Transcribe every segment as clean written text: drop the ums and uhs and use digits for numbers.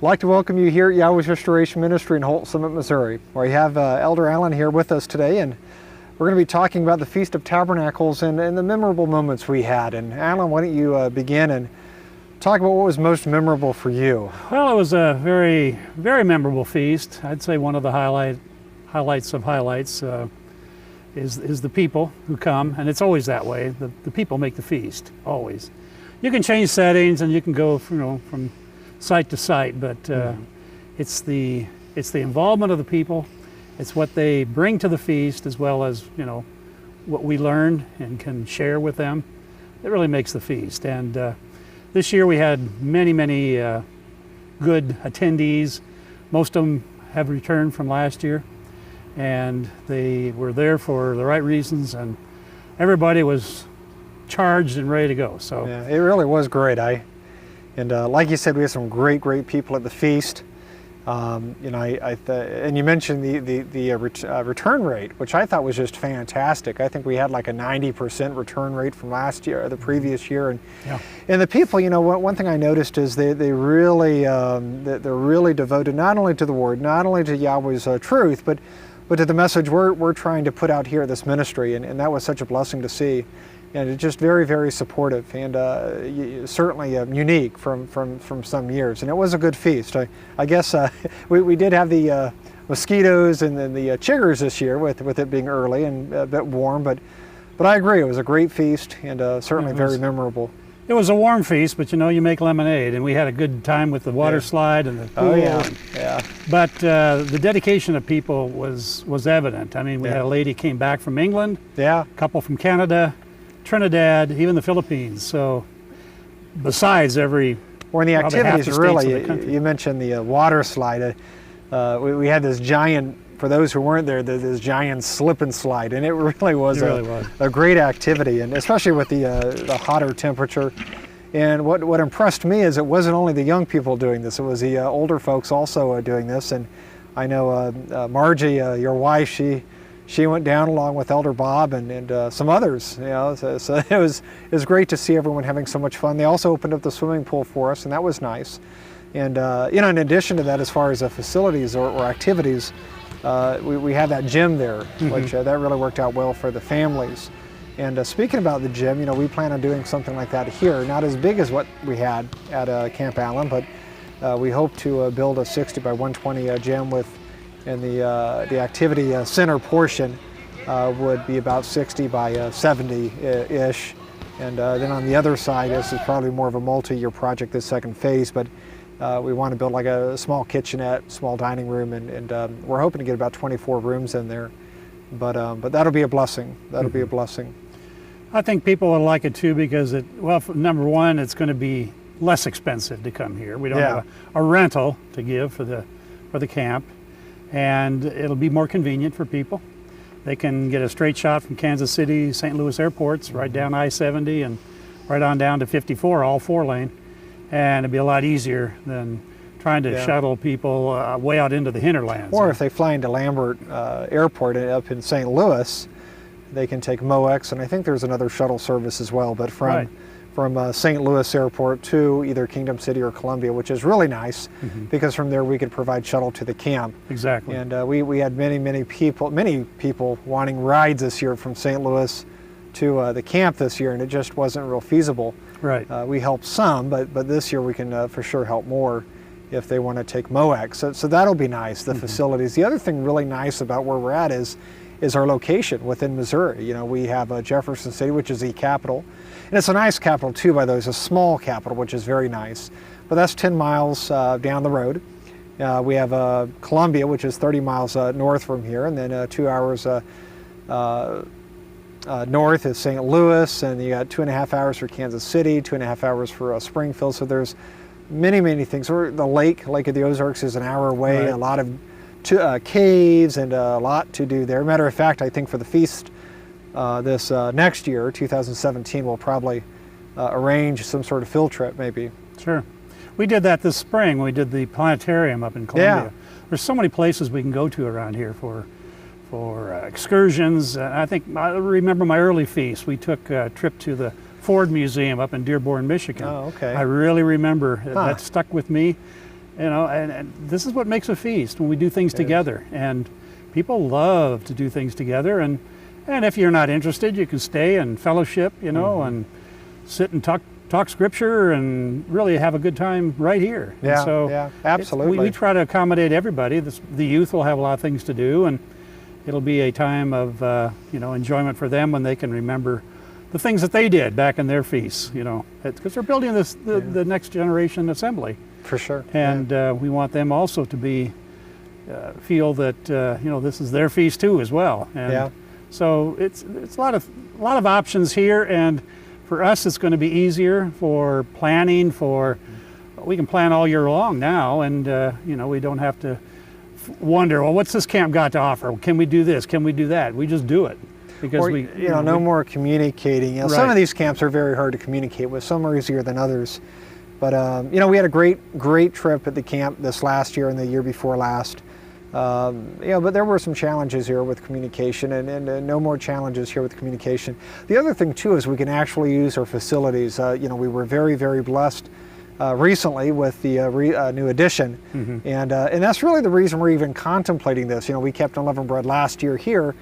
I'd like to welcome you here at Yahweh's Restoration Ministry in Holt Summit, Missouri, where you have Elder Allen here with us today, and we're going to be talking about the Feast of Tabernacles and the memorable moments we had. And Allen, why don't you begin and talk about what was most memorable for you? Well, it was a very, very memorable feast. I'd say one of the highlights of highlights is the people who come, and it's always that way. The people make the feast, always. You can change settings and you can go from site to site, but it's the involvement of the people. It's what they bring to the feast, as well as what we learn and can share with them. It really makes the feast. And this year we had many good attendees. Most of them have returned from last year, and they were there for the right reasons, and everybody was charged and ready to go. So yeah, it really was great. And like you said, we had some great people at the feast. And you mentioned the return rate, which I thought was just fantastic. I think we had like a 90% return rate from last year, or the previous year, and the people. One thing I noticed is they're really devoted not only to the Word, not only to Yahweh's truth, but to the message we're trying to put out here at this ministry, and that was such a blessing to see. And it's just very supportive, and certainly unique from some years. And it was a good feast. I guess we did have the mosquitoes and then the chiggers this year with it being early and a bit warm, but I agree, it was a great feast, and certainly very memorable. It was a warm feast, but you make lemonade, and we had a good time with the water slide and the pool. Oh yeah. But the dedication of people was evident. I mean, we had a lady came back from England, a couple from Canada, Trinidad, even the Philippines. So besides the activities, really, you mentioned the water slide. We had this giant, for those who weren't there, this giant slip and slide, and it really was a great activity, and especially with the hotter temperature. And what impressed me is it wasn't only the young people doing this, it was the older folks also doing this. And I know Margie, your wife, she went down along with Elder Bob and some others. So it was great to see everyone having so much fun. They also opened up the swimming pool for us, and that was nice. And in addition to that, as far as facilities or activities, we had that gym there, which that really worked out well for the families. And speaking about the gym, we plan on doing something like that here, not as big as what we had at Camp Allen, but we hope to build a 60 by 120 gym and the activity center portion would be about 60 by 70-ish. And then on the other side, this is probably more of a multi-year project, this second phase, but we want to build like a small kitchenette, small dining room, and we're hoping to get about 24 rooms in there. But that'll be a blessing. That'll be a blessing. I think people will like it too, because number one, it's going to be less expensive to come here. We don't have a rental to give for the camp. And it'll be more convenient for people. They can get a straight shot from Kansas City, St. Louis airports, right down I-70 and right on down to 54, all 4-lane. And it'd be a lot easier than trying to shuttle people way out into the hinterlands. Or if they fly into Lambert Airport up in St. Louis, they can take MOX, and I think there's another shuttle service as well, but from St. Louis Airport to either Kingdom City or Columbia, which is really nice, because from there we could provide shuttle to the camp. Exactly. And we had many people wanting rides this year from St. Louis to the camp this year, and it just wasn't real feasible. Right. We helped some, but this year we can for sure help more if they want to take MOX. So that'll be nice, the facilities. The other thing really nice about where we're at is our location within Missouri. We have Jefferson City, which is the capital. And it's a nice capital too, by the way. It's a small capital, which is very nice. But that's 10 miles down the road. We have Columbia, which is 30 miles north from here, and then 2 hours north is St. Louis, and you got 2.5 hours for Kansas City, 2.5 hours for Springfield. So there's many things. The Lake of the Ozarks is an hour away. A lot of caves and a lot to do there. Matter of fact, I think for the feast this next year, 2017, we'll probably arrange some sort of field trip, maybe. Sure. We did that this spring. We did the planetarium up in Columbia. There's so many places we can go to around here for excursions. I remember my early feast. We took a trip to the Ford Museum up in Dearborn, Michigan. Oh, okay. I really remember. That stuck with me. You know, and this is what makes a feast, when we do things together. And people love to do things together. And if you're not interested, you can stay and fellowship, you know, and sit and talk scripture and really have a good time right here. Yeah, and so yeah, absolutely. We try to accommodate everybody. The youth will have a lot of things to do, and it'll be a time of you know, enjoyment for them when they can remember the things that they did back in their feasts, you know, because they're building the next generation assembly. For sure. And we want them also to be feel that you know, this is their feast too as well. And so it's a lot of options here, and for us it's going to be easier for planning. We can plan all year long now, and you know, we don't have to wonder, well, what's this camp got to offer? Can we do this? Can we do that? We just do it. Because no more communicating. You know, some of these camps are very hard to communicate with. Some are easier than others. But you know, we had a great trip at the camp this last year and the year before last. You know, but there were some challenges here with communication, and no more challenges here with communication. The other thing too is we can actually use our facilities. You know, we were very blessed recently with the new addition, and that's really the reason we're even contemplating this. You know, we kept Unleavened Bread last year here,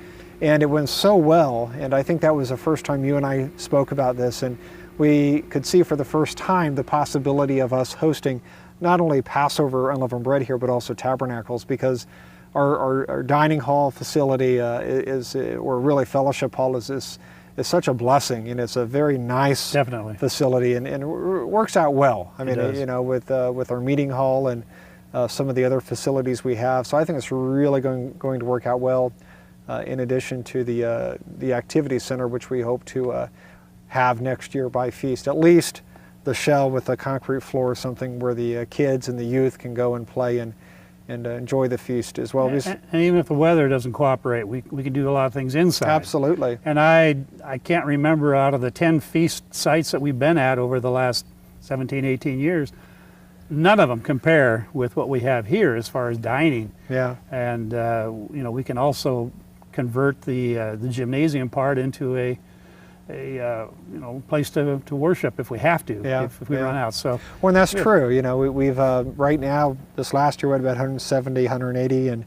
and it went so well. And I think that was the first time you and I spoke about this, and we could see for the first time the possibility of us hosting not only Passover Unleavened Bread here, but also Tabernacles, because our dining hall facility or really fellowship hall is such a blessing, and it's a very nice facility, and it works out well. I mean, you know, with our meeting hall and some of the other facilities we have. So I think it's really going to work out well, in addition to the activity center, which we hope to have next year by feast. At least the shell with a concrete floor, something where the kids and the youth can go and play and enjoy the feast as well. And even if the weather doesn't cooperate, we can do a lot of things inside. Absolutely. And I can't remember, out of the 10 feast sites that we've been at over the last 17, 18 years, none of them compare with what we have here as far as dining. Yeah. And you know, we can also convert the gymnasium part into a you know, place to worship if we have to, if we run out. So, well, and that's true. You know, we've right now, this last year we had about 170, 180, and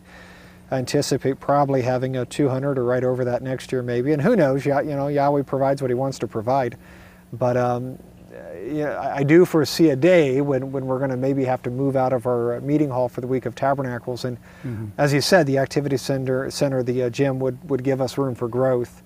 I anticipate probably having a 200 or right over that next year maybe. And who knows? You know, Yahweh provides what He wants to provide. But yeah, I do foresee a day when we're going to maybe have to move out of our meeting hall for the week of Tabernacles. And as you said, the activity center, the gym would give us room for growth.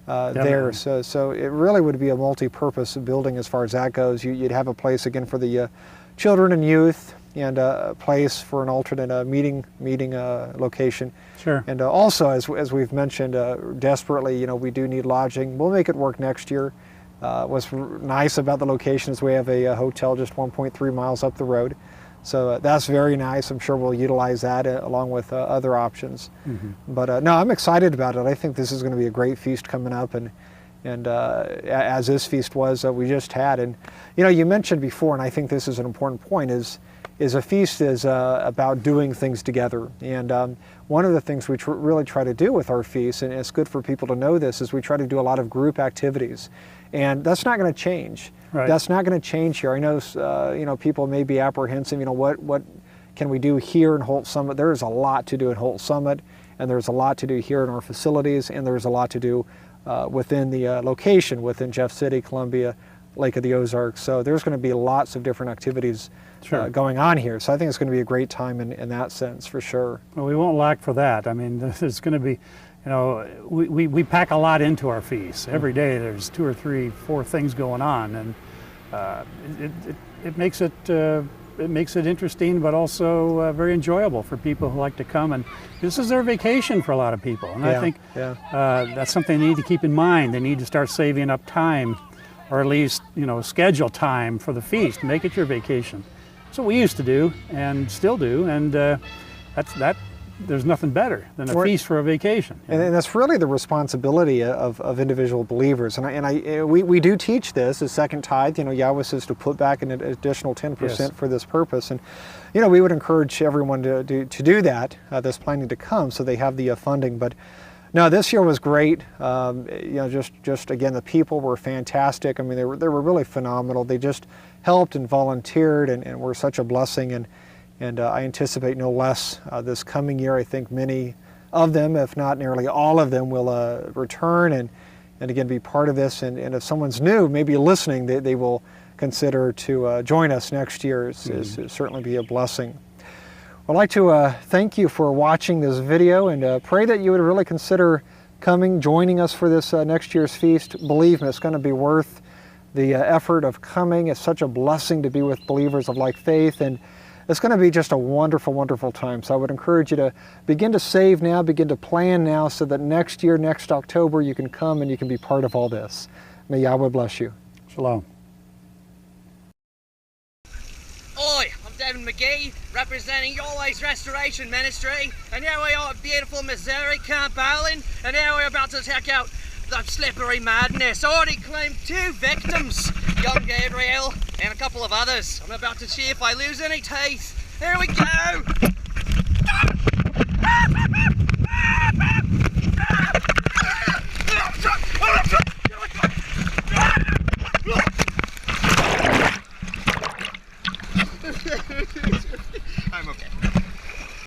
There, so it really would be a multi-purpose building as far as that goes. You'd have a place again for the children and youth, and a place for an alternate meeting location. Sure. And also, as we've mentioned, desperately, you know, we do need lodging. We'll make it work next year. What's nice about the location is we have a hotel just 1.3 miles up the road. So that's very nice. I'm sure we'll utilize that along with other options. But no, I'm excited about it. I think this is going to be a great feast coming up, and as this feast was we just had. And you know, you mentioned before, and I think this is an important point, is a feast is about doing things together. And one of the things we really try to do with our feasts, and it's good for people to know this, is we try to do a lot of group activities, and that's not going to change. Right. That's not going to change here. I know, you know, people may be apprehensive. You know, what can we do here in Holt Summit? There is a lot to do in Holt Summit, and there's a lot to do here in our facilities, and there's a lot to do within the location, within Jeff City, Columbia, Lake of the Ozarks. So there's going to be lots of different activities going on here. So I think it's going to be a great time in that sense, for sure. Well, we won't lack for that. I mean, there's going to be, you know, we pack a lot into our feasts. Every day there's 2 or 3, 4 things going on, and it makes it interesting, but also very enjoyable for people who like to come. And this is their vacation for a lot of people. And I think that's something they need to keep in mind. They need to start saving up time, or at least, you know, schedule time for the feast. Make it your vacation. That's what we used to do and still do. And there's nothing better than a feast for a vacation. And that's really the responsibility of individual believers. And we do teach this as second tithe. You know, Yahweh says to put back an additional 10% for this purpose. And, you know, we would encourage everyone to do that that's planning to come, so they have the funding. But no, this year was great. You know, just again, the people were fantastic. I mean, they were really phenomenal. They just helped and volunteered and were such a blessing. And I anticipate no less this coming year. I think many of them, if not nearly all of them, will return and again be part of this. And if someone's new, maybe listening, they will consider to join us next year. It's certainly be a blessing. I'd like to thank you for watching this video and pray that you would really consider coming, joining us for this next year's feast. Believe me, it's going to be worth the effort of coming. It's such a blessing to be with believers of like faith, and it's going to be just a wonderful, wonderful time. So I would encourage you to begin to save now, begin to plan now, so that next year, next October, you can come and you can be part of all this. May Yahweh bless you. Shalom. Oi, I'm Devin McGee, representing Yahweh's Restoration Ministry, and here we are at beautiful Missouri, Camp Allen, and here we're about to check out the slippery madness. Already claimed 2 victims, young Gabriel and a couple of others. I'm about to see if I lose any teeth. Here we go!